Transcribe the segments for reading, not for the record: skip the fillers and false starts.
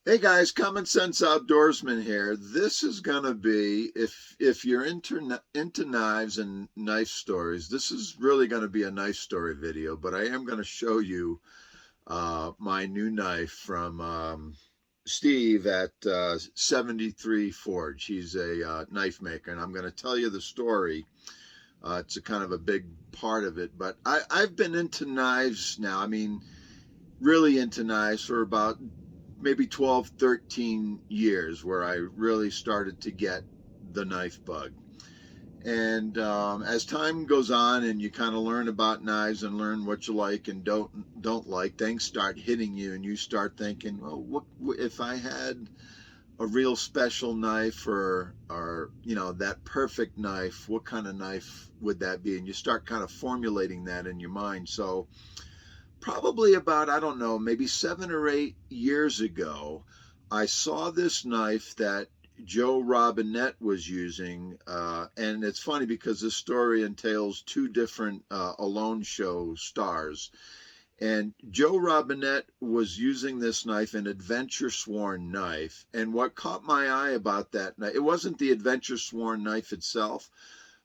Hey guys, Common Sense Outdoorsman here. This is gonna be if you're into knives and knife stories. This is really gonna be a knife story video, but I am gonna show you my new knife from Steve at 73 Forge. He's a knife maker, and I'm gonna tell you the story. It's a kind of a big part of it, but I've been into knives now. I mean, really into knives for about maybe 12, 13 years where I really started to get the knife bug. And as time goes on and you kind of learn about knives and learn what you like and don't like, things start hitting you and you start thinking, well, what if I had a real special knife or that perfect knife, what kind of knife would that be? And you start kind of formulating that in your mind. So probably about, I don't know, maybe 7 or 8 years ago, I saw this knife that Joe Robinette was using. And it's funny because this story entails two different Alone show stars. And Joe Robinette was using this knife, an Adventure Sworn knife. And what caught my eye about that knife, it wasn't the Adventure Sworn knife itself,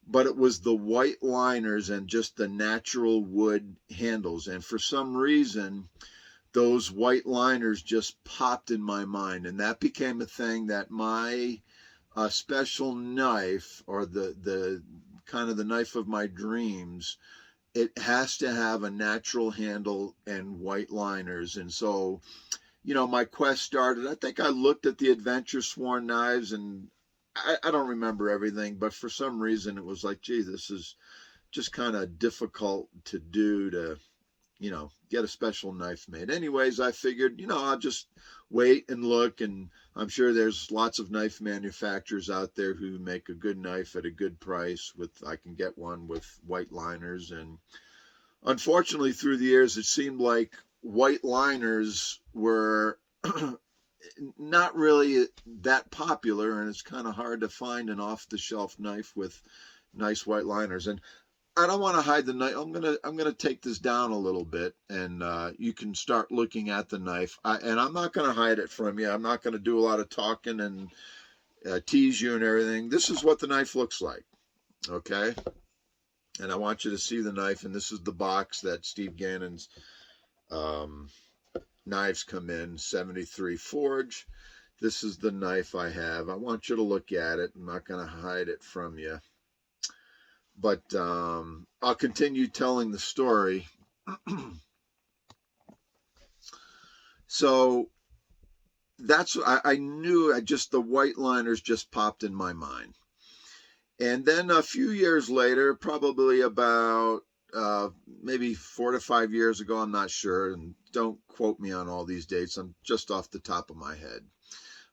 but it was the white liners and just the natural wood handles. And for some reason, those white liners just popped in my mind. And that became a thing that my special knife, or the kind of the knife of my dreams, it has to have a natural handle and white liners. And so, my quest started. I think I looked at the Adventure Sworn knives, and I don't remember everything, but for some reason it was like, gee, this is just kind of difficult to do to, get a special knife made. Anyways, I figured, I'll just wait and look, and I'm sure there's lots of knife manufacturers out there who make a good knife at a good price. I can get one with white liners. And unfortunately, through the years, it seemed like white liners were not really that popular, and it's kind of hard to find an off-the-shelf knife with nice white liners. And I don't want to hide the knife. I'm gonna take this down a little bit, and you can start looking at the knife. And I'm not gonna hide it from you. I'm not gonna do a lot of talking and tease you and everything. This is what the knife looks like, okay? And I want you to see the knife. And this is the box that Steve Ghannam's um, knives come in, 73 Forge. This is the knife I have. I want you to look at it. I'm not going to hide it from you. But I'll continue telling the story. So I knew. The white liners just popped in my mind. And then a few years later, probably about maybe 4 to 5 years ago, I'm not sure, and don't quote me on all these dates, I'm just off the top of my head.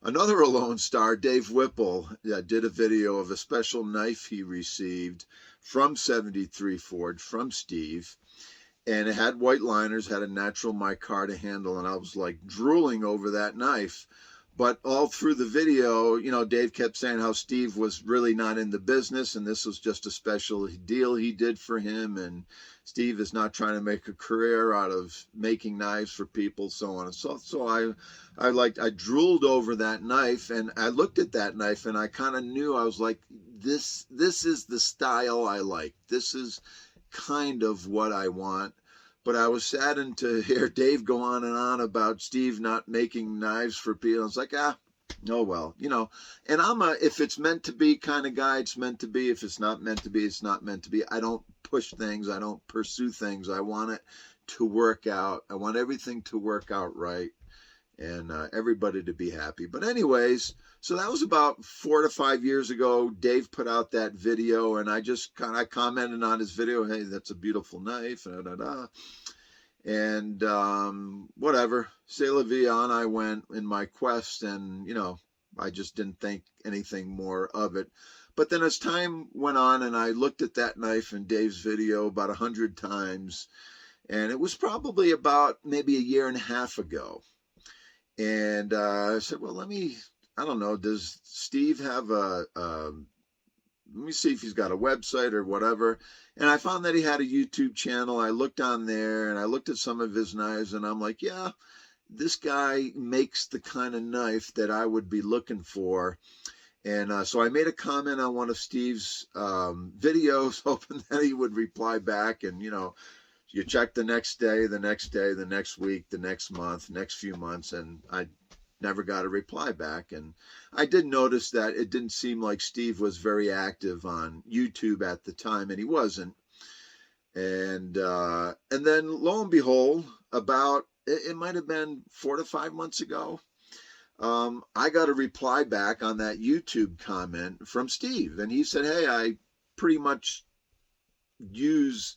Another Alone star, Dave Whipple, did a video of a special knife he received from 73 Forge from Steve. And it had white liners, had a natural micarta handle, and I was like drooling over that knife. But all through the video, Dave kept saying how Steve was really not in the business, and this was just a special deal he did for him. And Steve is not trying to make a career out of making knives for people, so on and so. So I drooled over that knife, and I looked at that knife, and I kind of knew. I was like, this is the style I like. This is kind of what I want. But I was saddened to hear Dave go on and on about Steve not making knives for people. I was like, oh well, And I'm if it's meant to be kind of guy, it's meant to be. If it's not meant to be, it's not meant to be. I don't push things. I don't pursue things. I want it to work out. I want everything to work out right, and everybody to be happy. But anyways, so that was about 4 to 5 years ago. Dave put out that video, and I just kind of commented on his video. Hey, that's a beautiful knife. Da, da, da. And whatever. C'est la vie, on I went in my quest, and I just didn't think anything more of it. But then as time went on, and I looked at that knife in Dave's video about 100 times, and it was probably about maybe a year and a half ago. And I said, well, I don't know, does Steve have let me see if he's got a website or whatever. And I found that he had a YouTube channel. I looked on there and I looked at some of his knives, and I'm like, yeah, this guy makes the kind of knife that I would be looking for. And so I made a comment on one of Steve's videos, hoping that he would reply back. And, you check the next day, the next day, the next week, the next month, next few months, and I never got a reply back. And I did notice that it didn't seem like Steve was very active on YouTube at the time, and he wasn't. And then lo and behold, about it might have been 4 to 5 months ago, I got a reply back on that YouTube comment from Steve, and he said, "Hey, I pretty much use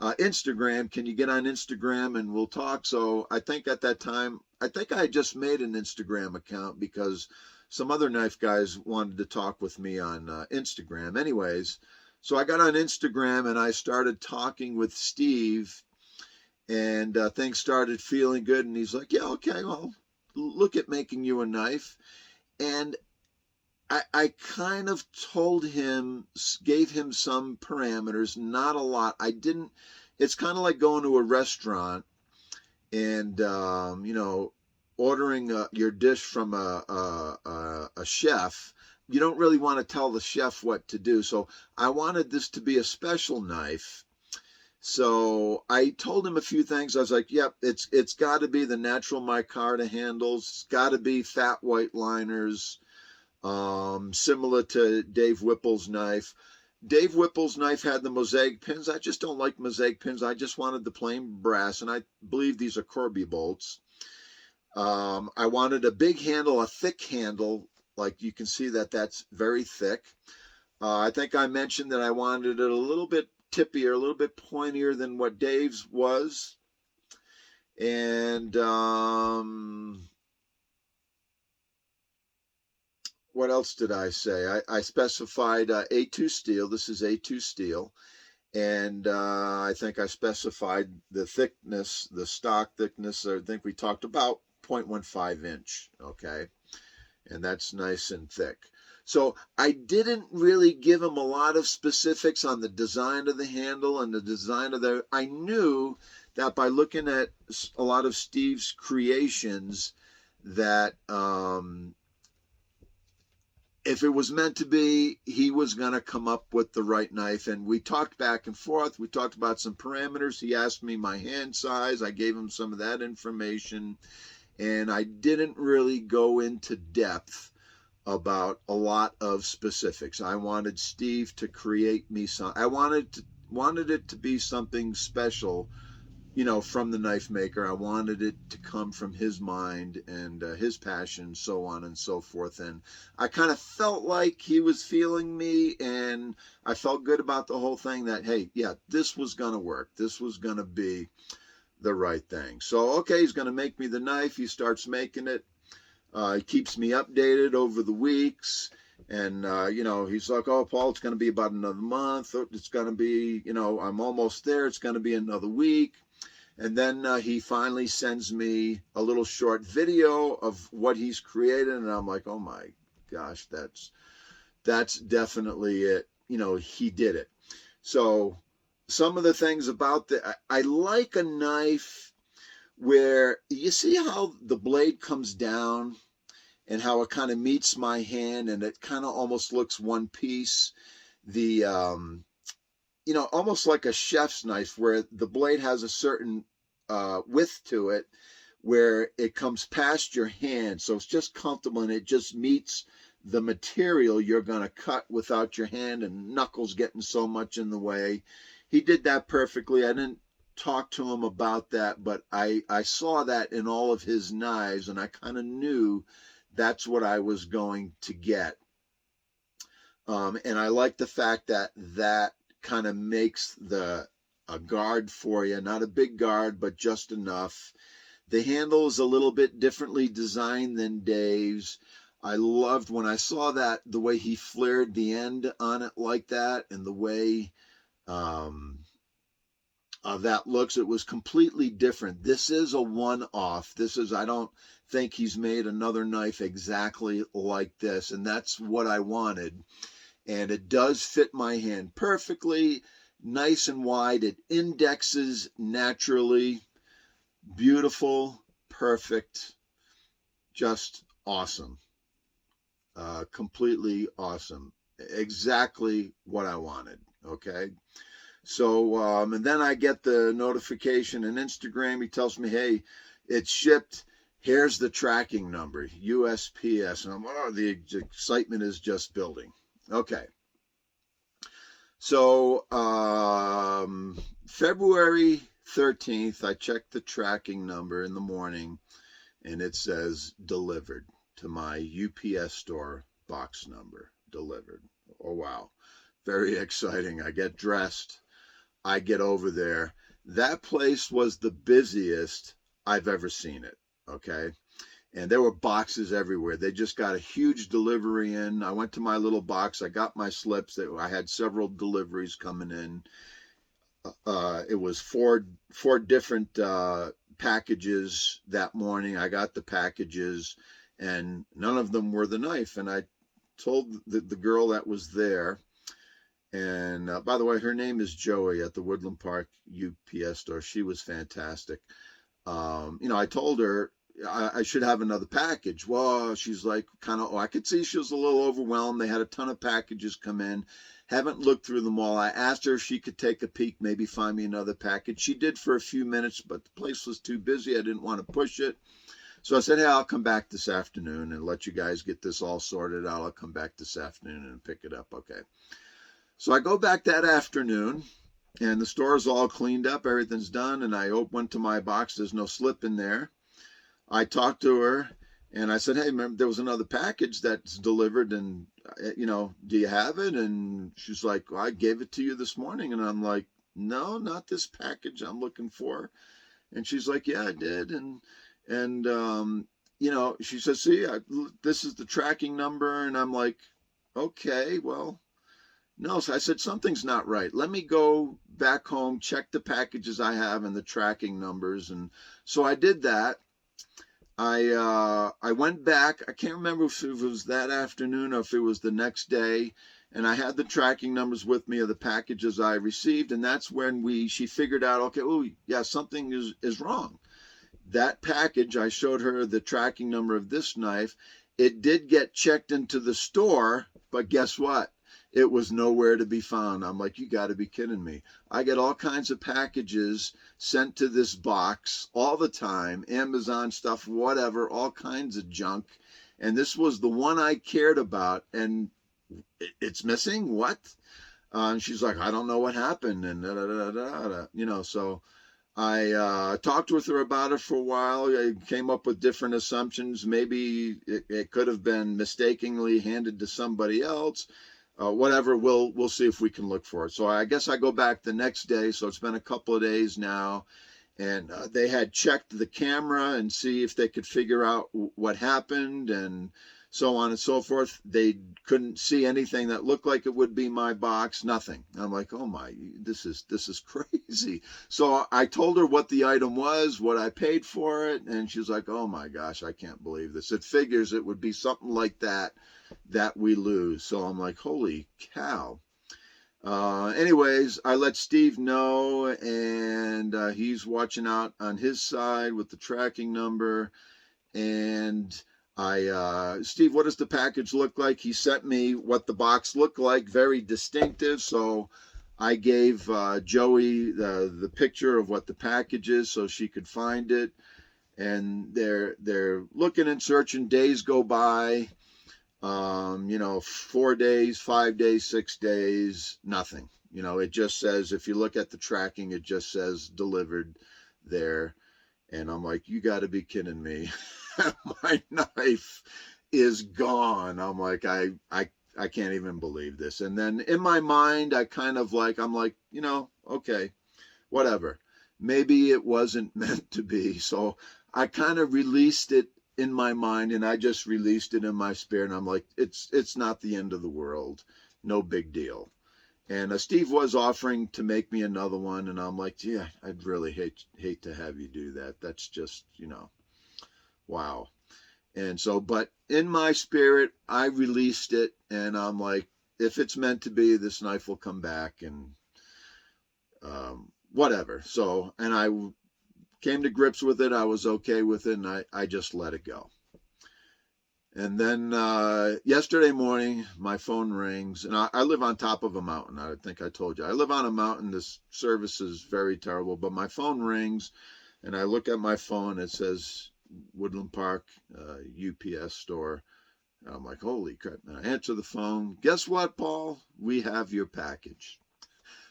Instagram. Can you get on Instagram and we'll talk?" So I think at that time, I think I just made an Instagram account because some other knife guys wanted to talk with me on Instagram. Anyways, so I got on Instagram and I started talking with Steve, and things started feeling good. And he's like, "Yeah, okay, well, look at making you a knife." And I kind of told him, gave him some parameters, not a lot. I didn't, it's kind of like going to a restaurant and, ordering your dish from a chef. You don't really want to tell the chef what to do. So I wanted this to be a special knife. So I told him a few things. I was like, "Yep, it's got to be the natural micarta handles. It's got to be fat white liners, similar to Dave Whipple's knife." Dave Whipple's knife had the mosaic pins. I just don't like mosaic pins. I just wanted the plain brass, and I believe these are Corby bolts. I wanted a big handle, a thick handle. Like you can see that's very thick. I think I mentioned that I wanted it a little bit tippier, a little bit pointier than what Dave's was. And what else did I say? I specified A2 steel. This is A2 steel. And I think I specified the thickness, the stock thickness. I think we talked about 0.15 inch. Okay. And that's nice and thick. So I didn't really give him a lot of specifics on the design of the handle and the design of I knew that by looking at a lot of Steve's creations that if it was meant to be, he was going to come up with the right knife. And we talked back and forth. We talked about some parameters. He asked me my hand size. I gave him some of that information. And I didn't really go into depth about a lot of specifics. I wanted Steve to create me some. I wanted it to be something special, from the knife maker. I wanted it to come from his mind and his passion, so on and so forth. And I kind of felt like he was feeling me, and I felt good about the whole thing. That hey, yeah, this was gonna work. This was gonna be the right thing. So okay, he's gonna make me the knife. He starts making it. He keeps me updated over the weeks. And, he's like, "Oh, Paul, it's going to be about another month. It's going to be, I'm almost there. It's going to be another week." And then he finally sends me a little short video of what he's created. And I'm like, "Oh my gosh, that's definitely it." He did it. So some of the things about I like a knife where you see how the blade comes down and how it kind of meets my hand and it kind of almost looks one piece. The, almost like a chef's knife where the blade has a certain width to it where it comes past your hand. So it's just comfortable and it just meets the material you're going to cut without your hand and knuckles getting so much in the way. He did that perfectly. I didn't talk to him about that, but I saw that in all of his knives and I kind of knew that's what I was going to get. And I like the fact that kind of makes a guard for you, not a big guard, but just enough. The handle is a little bit differently designed than Dave's. I loved when I saw that, the way he flared the end on it like that, and the way that looks. It was completely different. This is a one-off. I don't think he's made another knife exactly like this, and that's what I wanted. And it does fit my hand perfectly, nice and wide. It indexes naturally, beautiful. perfect, just awesome, completely awesome, exactly what I wanted. Okay. So, and then I get the notification in Instagram. He tells me, hey, it's shipped. Here's the tracking number, USPS. And the excitement is just building. Okay. So, February 13th, I checked the tracking number in the morning, and it says delivered to my UPS store box number. Delivered. Oh, wow. Very exciting. I get dressed. I get over there. That place was the busiest I've ever seen it. Okay. And there were boxes everywhere. They just got a huge delivery in. I went to my little box. I got my slips. I had several deliveries coming in. It was four different packages that morning. I got the packages, and none of them were the knife. And I told the girl that was there, and by the way, her name is Joey at the Woodland Park UPS store. She was fantastic. I told her I should have another package. Well, she's like, I could see she was a little overwhelmed. They had a ton of packages come in. Haven't looked through them all. I asked her if she could take a peek, maybe find me another package. She did for a few minutes, but the place was too busy. I didn't want to push it. So I said, hey, I'll come back this afternoon and let you guys get this all sorted out. I'll come back this afternoon and pick it up. Okay. So I go back that afternoon, and the store's all cleaned up. Everything's done. And I went to my box. There's no slip in there. I talked to her, and I said, hey, remember, there was another package that's delivered, and, do you have it? And she's like, well, I gave it to you this morning. And I'm like, no, not this package I'm looking for. And she's like, yeah, I did. And she says, see, this is the tracking number. And I'm like, okay, well, no. So I said, something's not right. Let me go back home, check the packages I have and the tracking numbers. And so I did that. I went back. I can't remember if it was that afternoon or if it was the next day, and I had the tracking numbers with me of the packages I received, and that's when she figured out, okay, oh yeah, something is wrong. That package, I showed her the tracking number of this knife. It did get checked into the store, but guess what? It was nowhere to be found. I'm like, you got to be kidding me. I get all kinds of packages sent to this box all the time, Amazon stuff, whatever, all kinds of junk. And this was the one I cared about, and it's missing? What? And she's like, I don't know what happened. And so I talked with her about it for a while. I came up with different assumptions. Maybe it could have been mistakenly handed to somebody else. Whatever, we'll see if we can look for it. So I guess I go back the next day. So it's been a couple of days now, and they had checked the camera and see if they could figure out what happened and so on and so forth. They couldn't see anything that looked like it would be my box. Nothing. I'm like, oh my, this is crazy. So I told her what the item was, what I paid for it, and she's like, oh my gosh, I can't believe this. It figures it would be something like that we lose. So I'm like, holy cow. Anyways, I let Steve know, and he's watching out on his side with the tracking number. And Steve, what does the package look like? He sent me what the box looked like, very distinctive. So I gave Joey the picture of what the package is so she could find it. And they're looking and searching. Days go by. 4 days, 5 days, 6 days, nothing. It just says, if you look at the tracking, it just says delivered there. And I'm like, you got to be kidding me. My knife is gone. I'm like, I can't even believe this. And then in my mind, I'm like, okay, whatever. Maybe it wasn't meant to be. So I kind of released it in my mind, and I just released it in my spirit. And I'm like, it's not the end of the world. No big deal. And Steve was offering to make me another one. And I'm like, yeah, I'd really hate to have you do that. That's just, wow. And so, but in my spirit, I released it, and I'm like, if it's meant to be, this knife will come back, and whatever. So, and I came to grips with it. I was okay with it, and I just let it go. And then yesterday morning, my phone rings, and I live on top of a mountain. I think I told you. I live on a mountain. This service is very terrible, but my phone rings, and I look at my phone. It says Woodland Park UPS store. I'm like, holy crap. And I answer the phone. Guess what, Paul? We have your package.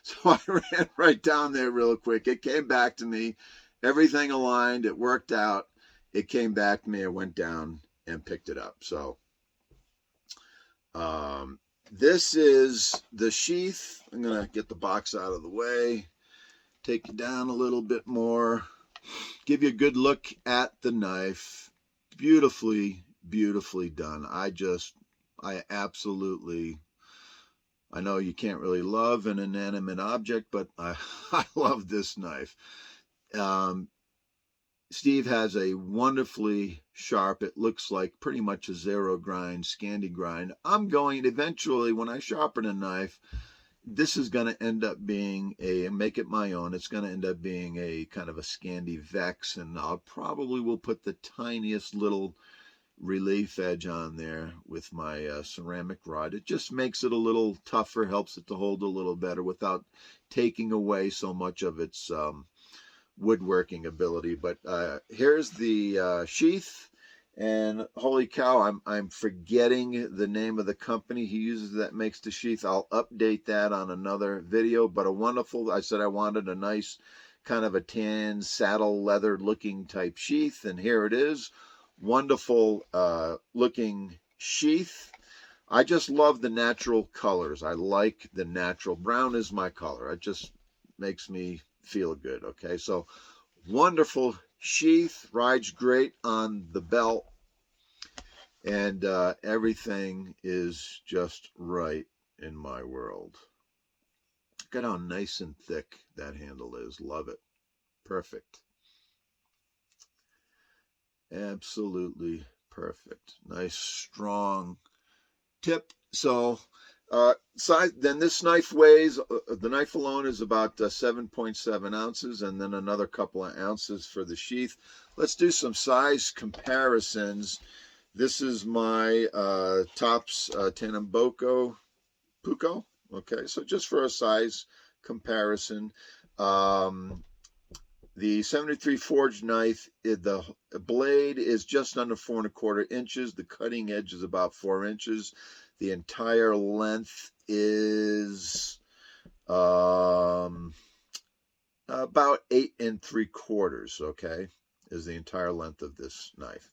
So I ran right down there real quick. It came back to me. Everything aligned. It worked out. It came back to me. I went down and picked it up. So this is the sheath. I'm going to get the box out of the way. Take it down a little bit more. Give you a good look at the knife. Beautifully, beautifully done. I absolutely, I know you can't really love an inanimate object, but I love this knife. Steve has a wonderfully sharp, it looks like pretty much a zero grind, Scandi grind. I'm going eventually, when I sharpen a knife, this is going to end up being make it my own. It's going to end up being a kind of a Scandi Vex, and I'll probably will put the tiniest little relief edge on there with my ceramic rod. It just makes it a little tougher, helps it to hold a little better without taking away so much of its woodworking ability. But here's the sheath, and holy cow, I'm forgetting the name of the company he uses that makes the sheath. I'll update that on another video. But a wonderful, I said I wanted a nice kind of a tan saddle leather looking type sheath, and here it is. Wonderful looking sheath. I just love the natural colors. I like the natural. Brown is my color. It just makes me feel good. Okay, so wonderful sheath, rides great on the belt, and everything is just right in my world. Look at how nice and thick that handle is. Love it. Perfect. Absolutely perfect. Nice strong tip. So size, then this knife weighs, the knife alone is about 7.7 ounces, and then another couple of ounces for the sheath. Let's do some size comparisons. This is my Tops Tanamboco Puco. Okay, so just for a size comparison, the 73 forged knife, the blade is just under 4¼ inches. The cutting edge is about 4 inches. The entire length is about 8 3/4. Okay, is the entire length of this knife.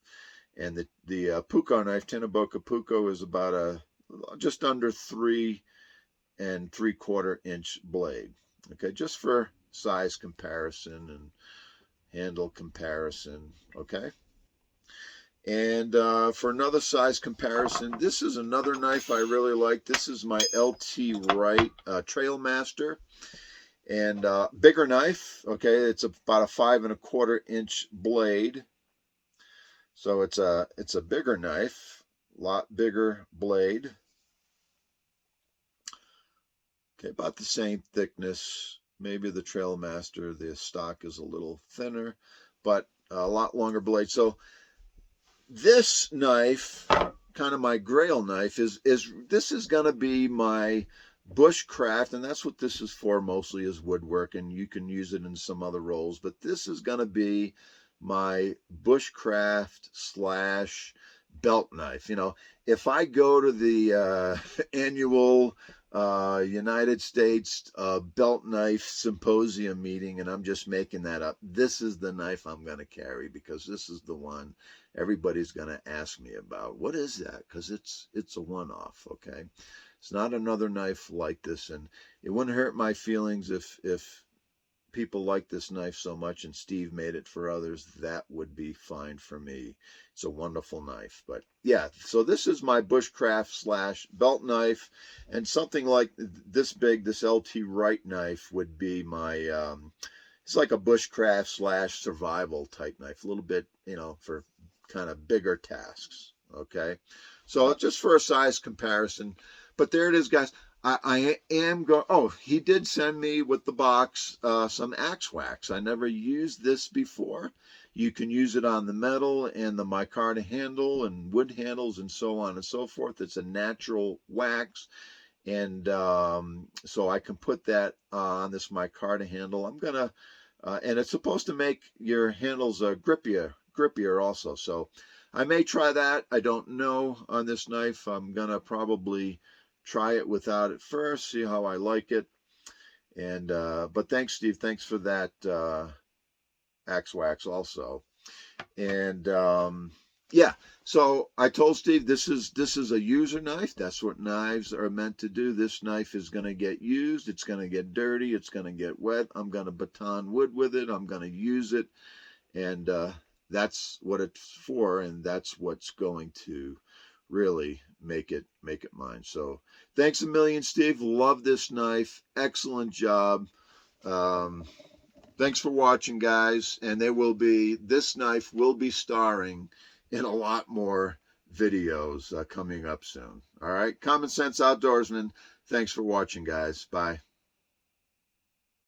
And the Puco knife, Tanamboco Puco, is about just under 3 3/4 inch blade. Okay, just for size comparison and handle comparison. Okay, and for another size comparison, this is another knife I really like. This is my LT Wright Trailmaster, and bigger knife. Okay, it's about a 5 1/4 inch blade, so it's a bigger knife, lot bigger blade. Okay, about the same thickness. Maybe the Trailmaster, the stock is a little thinner, but a lot longer blade. So this knife, kind of my grail knife, this is going to be my Bushcraft, and that's what this is for mostly, is woodwork, and you can use it in some other roles, but this is going to be my Bushcraft / belt knife. You know, if I go to the annual United States belt knife symposium meeting, and I'm just making that up, this is the knife I'm going to carry, because this is the one everybody's going to ask me about. What is that? Because it's a one-off. Okay, it's not another knife like this, and it wouldn't hurt my feelings if people like this knife so much and Steve made it for others. That would be fine for me. It's a wonderful knife. But yeah, so this is my Bushcraft / belt knife, and something like this big, this LT Wright knife, would be my it's like a Bushcraft / survival type knife, a little bit, you know, for kind of bigger tasks. Okay, so just for a size comparison. But there it is, guys. I am going. Oh, he did send me with the box some axe wax. I never used this before. You can use it on the metal and the micarta handle and wood handles and so on and so forth. It's a natural wax, and so I can put that on this micarta handle. I'm gonna, and it's supposed to make your handles grippier also. So I may try that. I don't know on this knife. I'm gonna probably try it without it first, see how I like it. And but thanks, Steve. Thanks for that axe wax also. And yeah, so I told Steve this is a user knife. That's what knives are meant to do. This knife is going to get used. It's going to get dirty. It's going to get wet. I'm going to baton wood with it. I'm going to use it, and that's what it's for, and that's what's going to really make it mine. So thanks a million, Steve. Love this knife. Excellent job. Um, Thanks for watching, guys. And this knife will be starring in a lot more videos coming up soon. All right. Common Sense Outdoorsman. Thanks for watching, guys. Bye.